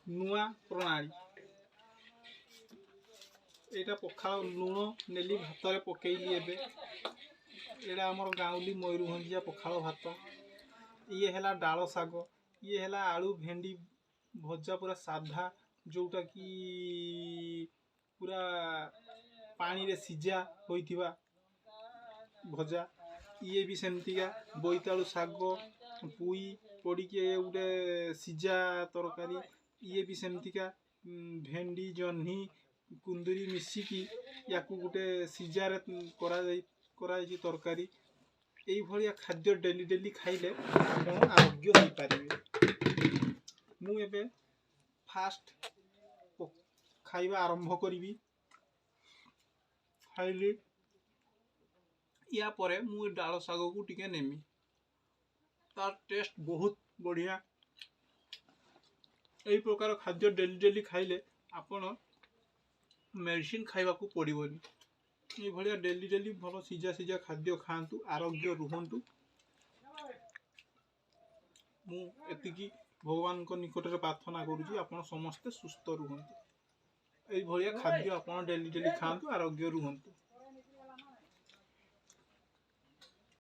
नुआ प्रणाली एटा पखाल लुण नेली भात पकईली एटा आमर गाँवली मयूरभंजिया पखाल भात ये है डाल शाग ये है आलू भेंडी भजा पूरा साधा जोटा कि पूरा पानी रे सिझा होइथिबा भजा ये भी सेमतिका बोईतालु शाग पुई पड़ी गोटे सिझा तरकारी ये भी सेमतिका भेंडी जह्नी कुंदरी मिसिकी या गोटे सिझारे कराई तरकारी यही भाया खाद्य डेली डेली खाइले आपण आरोग्य हो पारे। मु एबे फास्ट खाइबा आरंभ करी खाइली या परे मु डाल शाग को टिके नेमी तार टेस्ट बहुत बढ़िया। यही प्रकार खाद्य डेली डेली खाइले आपण मेडिसिन खाइबा को पड़ोनी ये भाया डेली डेली भल सिझा सिझा खाद्य खातु आरोग्य रुहतु। मु एतिकी भगवान को निकट में प्रार्थना करुँच आपण समस्ते सुस्थ रुहतु। यही भाया खाद्य आप डेली डेली खातु आरोग्य रुहतु।